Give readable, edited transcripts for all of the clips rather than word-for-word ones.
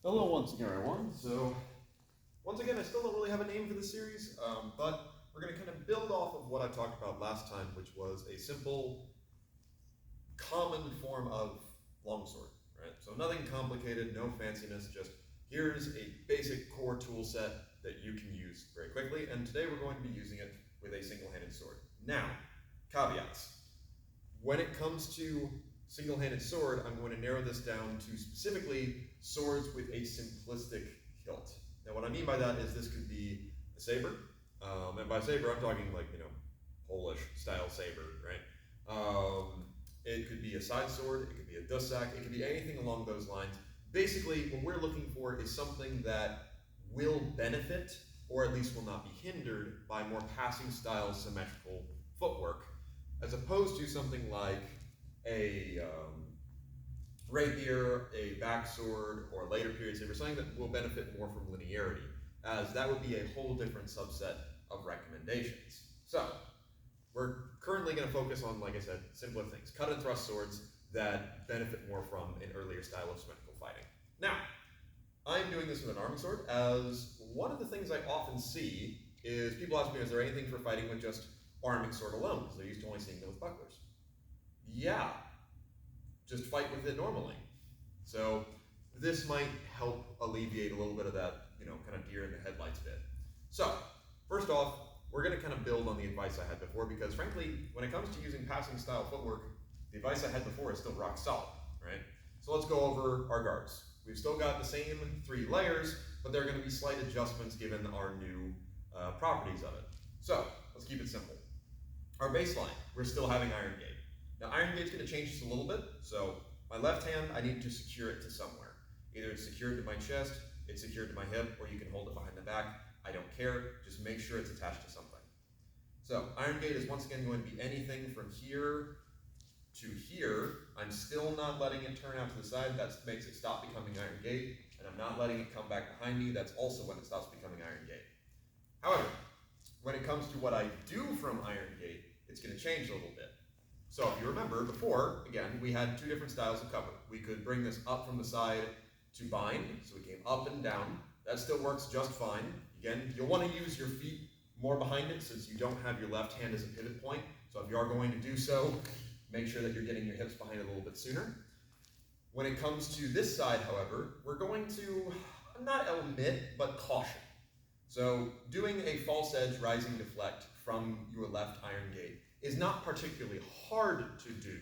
Hello once again, everyone. So, once again, I still don't really have a name for this series, but we're going to kind of build off of what I talked about last time, which was a simple, common form of longsword, right? So nothing complicated, no fanciness, just here's a basic core tool set that you can use very quickly, and today we're going to be using it with a single-handed sword. Now, caveats. When it comes to single-handed sword, I'm going to narrow this down to specifically swords with a simplistic hilt. Now what I mean by that is this could be a saber, and by saber I'm talking like, Polish style saber, right? It could be a side sword, it could be a dussack, it could be anything along those lines. Basically, what we're looking for is something that will benefit, or at least will not be hindered, by more passing style symmetrical footwork, as opposed to something like a rapier, a backsword, or a later period saber, something that will benefit more from linearity, as that would be a whole different subset of recommendations. So, we're currently going to focus on, like I said, simpler things. Cut and thrust swords that benefit more from an earlier style of symmetrical fighting. Now, I'm doing this with an arming sword, as one of the things I often see is people ask me, is there anything for fighting with just arming sword alone? Because they're used to only seeing them with bucklers. Yeah, just fight with it normally. So this might help alleviate a little bit of that, kind of deer in the headlights bit. So first off, we're going to kind of build on the advice I had before, because frankly, when it comes to using passing style footwork, the advice I had before is still rock solid, right? So let's go over our guards. We've still got the same 3 layers, but there are going to be slight adjustments given our new properties of it. So let's keep it simple. Our baseline, we're still having Iron Gate. Now Iron Gate's going to change just a little bit, so my left hand, I need to secure it to somewhere. Either it's secured to my chest, it's secured to my hip, or you can hold it behind the back. I don't care, just make sure it's attached to something. So Iron Gate is once again going to be anything from here to here. I'm still not letting it turn out to the side, that makes it stop becoming Iron Gate, and I'm not letting it come back behind me, that's also when it stops becoming Iron Gate. However, when it comes to what I do from Iron Gate, it's going to change a little bit. So if you remember before, again, we had 2 different styles of cover. We could bring this up from the side to bind, so we came up and down. That still works just fine. Again, you'll want to use your feet more behind it since you don't have your left hand as a pivot point. So if you are going to do so, make sure that you're getting your hips behind it a little bit sooner. When it comes to this side, however, we're going to not omit, but caution. So doing a false edge rising deflect from your left Iron Gate is not particularly hard to do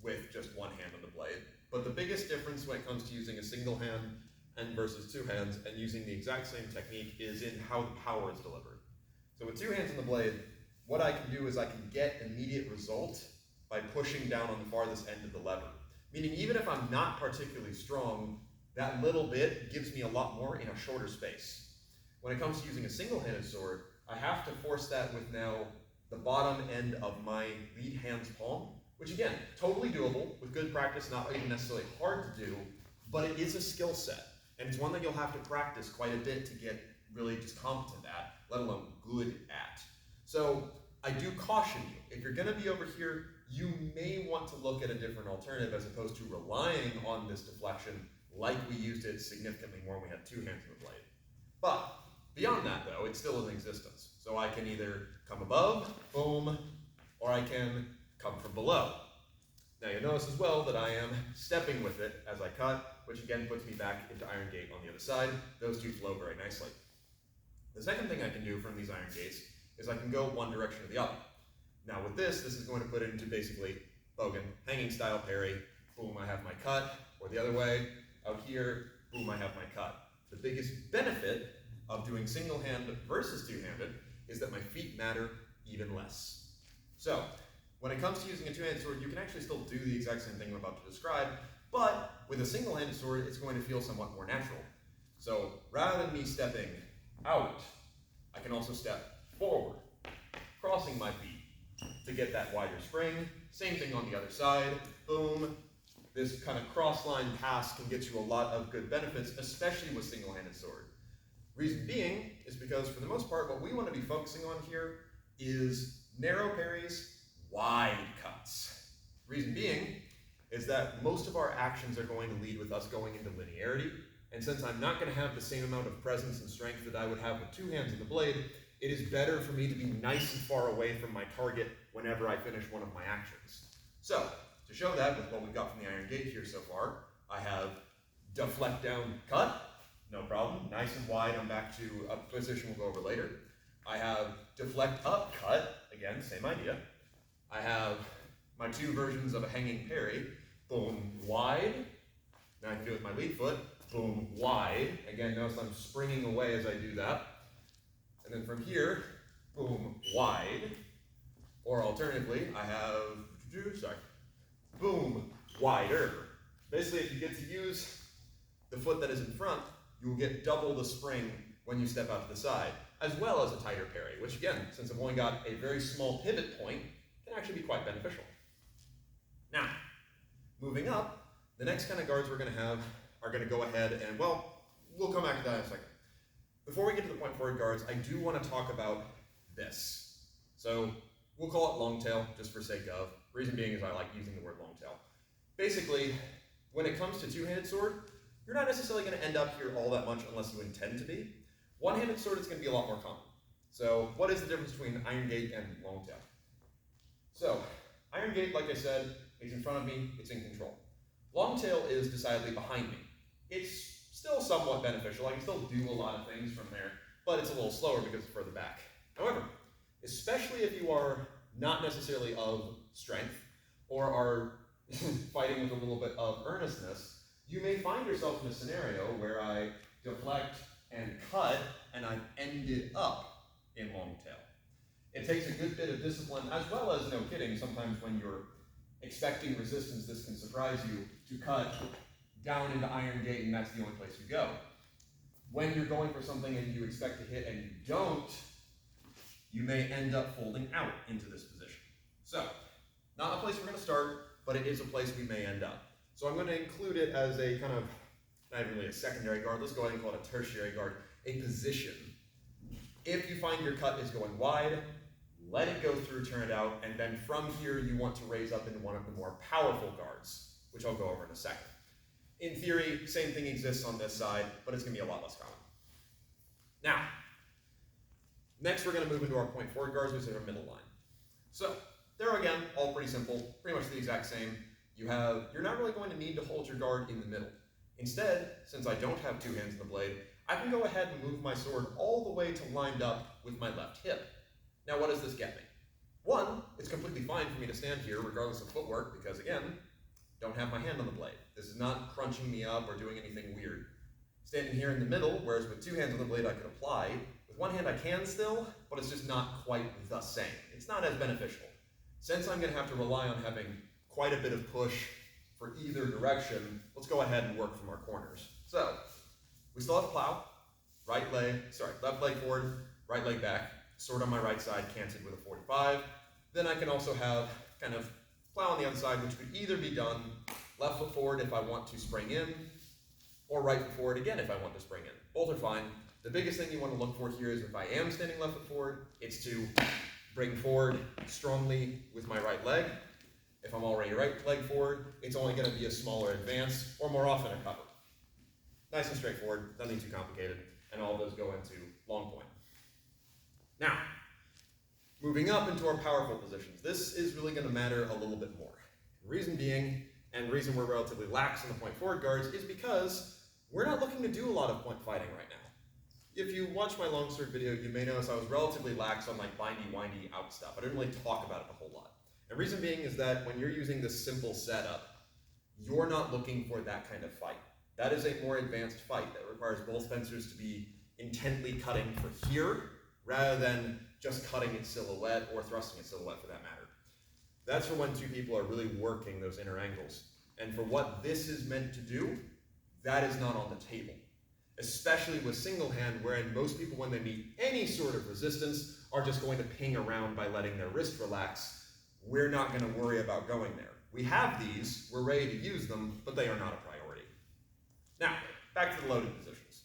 with just one hand on the blade, but the biggest difference when it comes to using a single hand and versus 2 hands and using the exact same technique is in how the power is delivered. So with 2 hands on the blade, what I can do is I can get immediate result by pushing down on the farthest end of the lever. Meaning even if I'm not particularly strong, that little bit gives me a lot more in a shorter space. When it comes to using a single-handed sword, I have to force that with now the bottom end of my lead hand's palm, which again, totally doable, with good practice, not even necessarily hard to do, but it is a skill set, and it's one that you'll have to practice quite a bit to get really just competent at, let alone good at. So I do caution you, if you're going to be over here, you may want to look at a different alternative as opposed to relying on this deflection like we used it significantly more when we had 2 hands on the blade. But beyond that though, it's still in existence. So I can either come above, boom, or I can come from below. Now you'll notice as well that I am stepping with it as I cut, which again puts me back into Iron Gate on the other side. Those 2 flow very nicely. The second thing I can do from these Iron Gates is I can go one direction or the other. Now with this is going to put it into basically bogan, hanging style parry, boom, I have my cut, or the other way, out here, boom, I have my cut. The biggest benefit of doing single hand versus 2-handed is that my feet matter even less. So, when it comes to using a 2-handed sword, you can actually still do the exact same thing I'm about to describe, but with a single-handed sword, it's going to feel somewhat more natural. So, rather than me stepping out, I can also step forward, crossing my feet to get that wider spring. Same thing on the other side, boom. This kind of cross-line pass can get you a lot of good benefits, especially with single-handed sword. Reason being is because, for the most part, what we want to be focusing on here is narrow parries, wide cuts. Reason being is that most of our actions are going to lead with us going into linearity, And since I'm not going to have the same amount of presence and strength that I would have with two hands on the blade, it is better for me to be nice and far away from my target whenever I finish one of my actions. So, to show that with what we've got from the iron gate here so far, I have deflect down, cut, no problem, nice and wide, I'm back to a position we'll go over later. I have deflect up, cut, again, same idea. I have my two versions of a hanging parry, boom, wide. Now I can do it with my lead foot, boom, wide. Again, notice I'm springing away as I do that. And then from here, boom, wide. Or alternatively, I have, boom, wider. Basically, if you get to use the foot that is in front, you will get double the spring when you step out to the side, as well as a tighter parry, which again, since I've only got a very small pivot point, can actually be quite beneficial. Now, moving up, the next kind of guards we're going to have are going to go ahead and, well, we'll come back to that in a second. Before we get to the point forward guards, I do want to talk about this. So we'll call it long tail, just for sake of. Reason being is I like using the word long tail. Basically, when it comes to two-handed sword, you're not necessarily going to end up here all that much unless you intend to be. One-handed sword is going to be a lot more common. So what is the difference between iron gate and long tail? So iron gate, like I said, is in front of me, it's in control. Long tail is decidedly behind me. It's still somewhat beneficial. I can still do a lot of things from there, but it's a little slower because it's further back. However, especially if you are not necessarily of strength or are fighting with a little bit of earnestness, you may find yourself in a scenario where I deflect and cut and I've ended up in long tail. It takes a good bit of discipline, as well as, no kidding, sometimes when you're expecting resistance, this can surprise you, to cut down into iron gate and that's the only place you go. When you're going for something and you expect to hit and you don't, you may end up folding out into this position. So, not a place we're going to start, but it is a place we may end up. So I'm going to include it as a kind of, not even really a secondary guard, let's go ahead and call it a tertiary guard, a position. If you find your cut is going wide, let it go through, turn it out, and then from here you want to raise up into one of the more powerful guards, which I'll go over in a second. In theory, same thing exists on this side, but it's going to be a lot less common. Now, next we're going to move into our point forward guards, which is our middle line. So, there again, all pretty simple, pretty much the exact same. You're not really going to need to hold your guard in the middle. Instead, since I don't have two hands in the blade, I can go ahead and move my sword all the way to lined up with my left hip. Now what does this get me? One, it's completely fine for me to stand here regardless of footwork because again, don't have my hand on the blade. This is not crunching me up or doing anything weird. Standing here in the middle, whereas with two hands on the blade I could apply, with one hand I can still, but it's just not quite the same. It's not as beneficial. Since I'm going to have to rely on having quite a bit of push for either direction, let's go ahead and work from our corners. So, we still have plow, left leg forward, right leg back, sword on my right side canted with a 45. Then I can also have kind of plow on the other side, which could either be done left foot forward if I want to spring in, or right foot forward again if I want to spring in. Both are fine. The biggest thing you want to look for here is if I am standing left foot forward, it's to bring forward strongly with my right leg. If I'm already right leg forward, it's only going to be a smaller advance, or more often a cover. Nice and straightforward, nothing too complicated, and all of those go into long point. Now, moving up into our powerful positions, this is really going to matter a little bit more. Reason being, and the reason we're relatively lax in the point forward guards, is because we're not looking to do a lot of point fighting right now. If you watch my longsword video, you may notice I was relatively lax on like bindy windy out stuff. I didn't really talk about it a whole lot. The reason being is that when you're using this simple setup, you're not looking for that kind of fight. That is a more advanced fight that requires both fencers to be intently cutting for here, rather than just cutting its silhouette or thrusting its silhouette for that matter. That's for when two people are really working those inner angles. And for what this is meant to do, that is not on the table. Especially with single hand, wherein most people, when they meet any sort of resistance, are just going to ping around by letting their wrist relax. We're not going to worry about going there. We have these, we're ready to use them, but they are not a priority. Now, back to the loaded positions.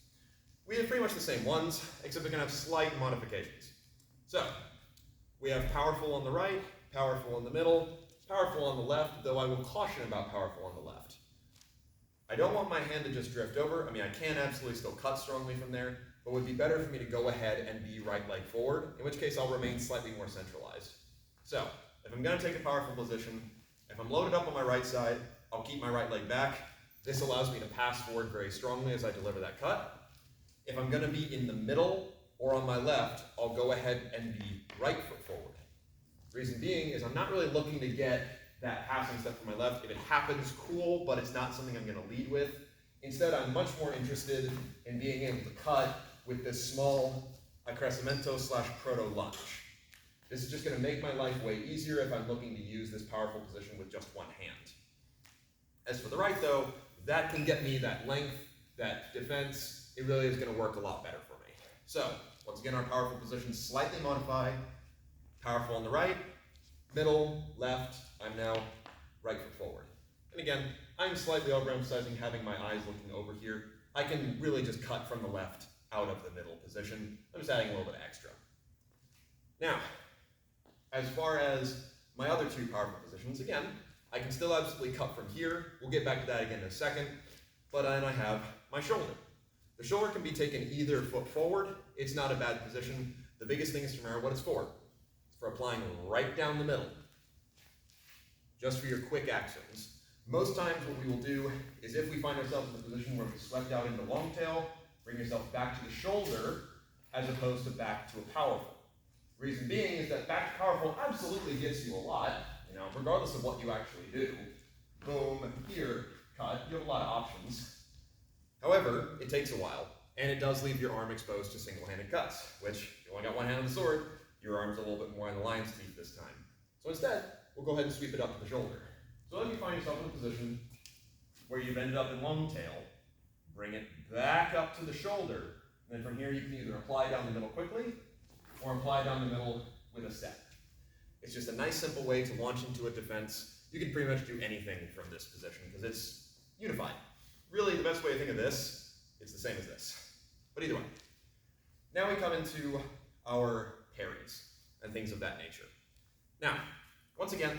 We have pretty much the same ones, except we're going to have slight modifications. So, we have powerful on the right, powerful in the middle, powerful on the left, though I will caution about powerful on the left. I don't want my hand to just drift over. I mean, I can absolutely still cut strongly from there, but it would be better for me to go ahead and be right leg forward, in which case I'll remain slightly more centralized. So, if I'm going to take a powerful position, if I'm loaded up on my right side, I'll keep my right leg back. This allows me to pass forward very strongly as I deliver that cut. If I'm going to be in the middle or on my left, I'll go ahead and be right foot forward. Reason being is I'm not really looking to get that passing step from my left. If it happens, cool, but it's not something I'm going to lead with. Instead, I'm much more interested in being able to cut with this small accrescimento / proto lunge. This is just going to make my life way easier if I'm looking to use this powerful position with just one hand. As for the right though, that can get me that length, that defense. It really is going to work a lot better for me. So, once again, our powerful position slightly modified. Powerful on the right, middle, left, I'm now right foot forward. And again, I'm slightly overemphasizing having my eyes looking over here. I can really just cut from the left out of the middle position. I'm just adding a little bit extra. Now, as far as my other two powerful positions, again, I can still absolutely cut from here. We'll get back to that again in a second. But then I have my shoulder. The shoulder can be taken either foot forward. It's not a bad position. The biggest thing is to remember what it's for. It's for applying right down the middle. Just for your quick actions. Most times what we will do is if we find ourselves in a position where we swept out into long tail, bring yourself back to the shoulder as opposed to back to a powerful. Reason being is that back to powerful absolutely gets you a lot, regardless of what you actually do. Boom, here, cut, you have a lot of options. However, it takes a while, and it does leave your arm exposed to single-handed cuts, which, if you only got one hand on the sword, your arm's a little bit more on the lion's teeth this time. So instead, we'll go ahead and sweep it up to the shoulder. So if you find yourself in a position where you've ended up in long tail, bring it back up to the shoulder, and then from here you can either apply down the middle quickly, or apply down the middle with a step. It's just a nice simple way to launch into a defense. You can pretty much do anything from this position because it's unified. Really, the best way to think of this, it's the same as this. But either way. Now we come into our parries and things of that nature. Now, once again,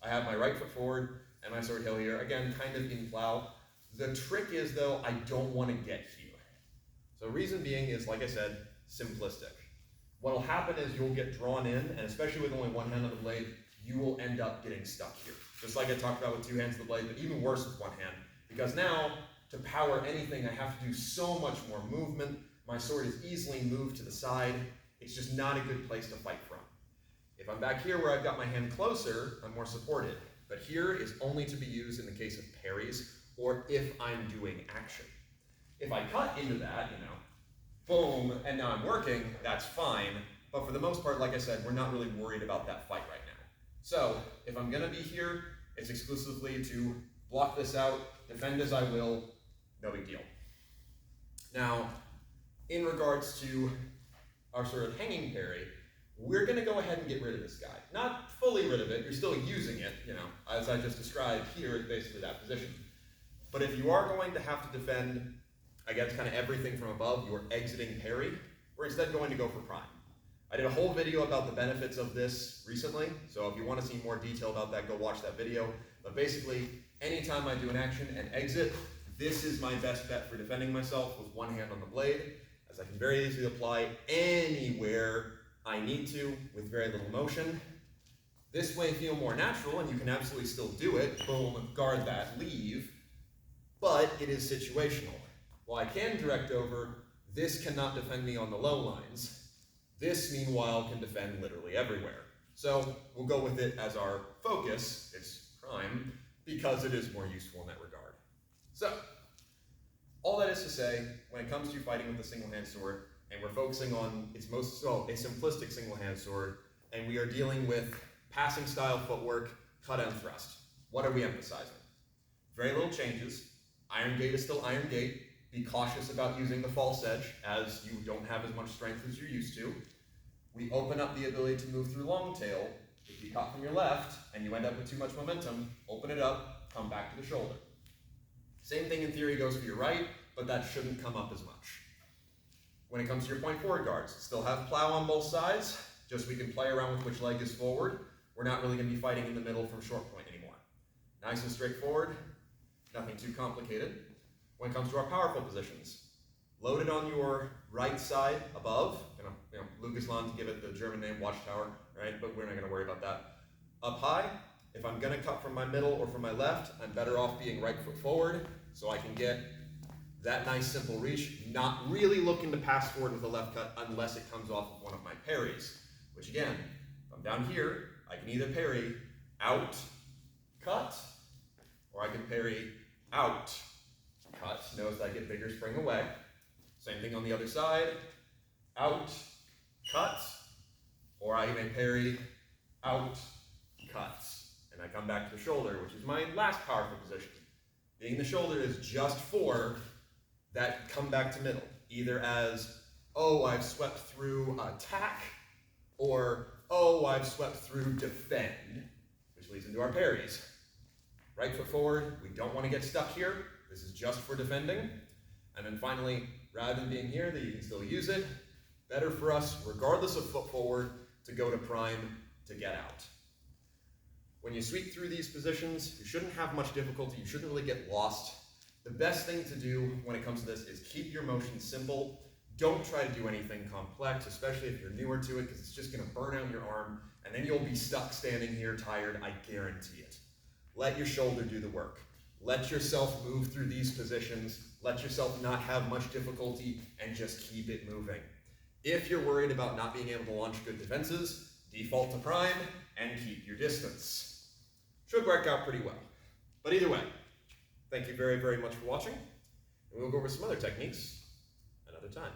I have my right foot forward and my sword hill here, again, kind of in plow. The trick is, though, I don't want to get here. So reason being is, like I said, simplistic. What will happen is you'll get drawn in, and especially with only one hand on the blade, you will end up getting stuck here. Just like I talked about with two hands on the blade, but even worse with one hand. Because now, to power anything, I have to do so much more movement. My sword is easily moved to the side. It's just not a good place to fight from. If I'm back here where I've got my hand closer, I'm more supported. But here is only to be used in the case of parries, or if I'm doing action. If I cut into that, boom, and now I'm working, that's fine. But for the most part, like I said, we're not really worried about that fight right now. So, if I'm gonna be here, it's exclusively to block this out, defend as I will, no big deal. Now, in regards to our sort of hanging parry, we're gonna go ahead and get rid of this guy. Not fully rid of it, you're still using it, as I just described here, it's basically that position. But if you are going to have to defend against kind of everything from above, you're exiting parry, we're instead going to go for prime. I did a whole video about the benefits of this recently, so if you want to see more detail about that, go watch that video. But basically, anytime I do an action and exit, this is my best bet for defending myself with one hand on the blade, as I can very easily apply anywhere I need to with very little motion. This way feel more natural, and you can absolutely still do it, boom, guard that, leave, but it is situational. While I can direct over, this cannot defend me on the low lines. This, meanwhile, can defend literally everywhere. So we'll go with it as our focus, it's prime, because it is more useful in that regard. So, all that is to say, when it comes to fighting with a single-hand sword, and we're focusing on a simplistic single-hand sword, and we are dealing with passing style footwork, cut and thrust. What are we emphasizing? Very little changes. Iron gate is still iron gate. Be cautious about using the false edge, as you don't have as much strength as you're used to. We open up the ability to move through long tail. If you cut from your left, and you end up with too much momentum, open it up, come back to the shoulder. Same thing in theory goes for your right, but that shouldn't come up as much. When it comes to your point forward guards, still have plow on both sides, just we can play around with which leg is forward. We're not really going to be fighting in the middle from short point anymore. Nice and straightforward. Nothing too complicated. When it comes to our powerful positions, loaded on your right side above, Lucas Land to give it the German name, Watchtower, right? But we're not going to worry about that. Up high, if I'm going to cut from my middle or from my left, I'm better off being right foot forward, so I can get that nice simple reach, not really looking to pass forward with a left cut unless it comes off of one of my parries, which again, if I'm down here, I can either parry out, cut, or I can parry out, cut. Notice I get bigger spring away. Same thing on the other side, out, cut, or I may parry out, cut. And I come back to the shoulder, which is my last powerful position. Being the shoulder is just for that come back to middle, either as, oh, I've swept through attack, or, oh, I've swept through defend, which leads into our parries. Right foot forward, we don't want to get stuck here. This is just for defending. And then finally, rather than being here, that you can still use it, better for us, regardless of foot forward, to go to prime to get out. When you sweep through these positions, you shouldn't have much difficulty. You shouldn't really get lost. The best thing to do when it comes to this is keep your motion simple. Don't try to do anything complex, especially if you're newer to it, because it's just going to burn out your arm, and then you'll be stuck standing here tired, I guarantee it. Let your shoulder do the work. Let yourself move through these positions. Let yourself not have much difficulty, and just keep it moving. If you're worried about not being able to launch good defenses, default to prime and keep your distance. Should work out pretty well. But either way, thank you very, very much for watching, and we'll go over some other techniques another time.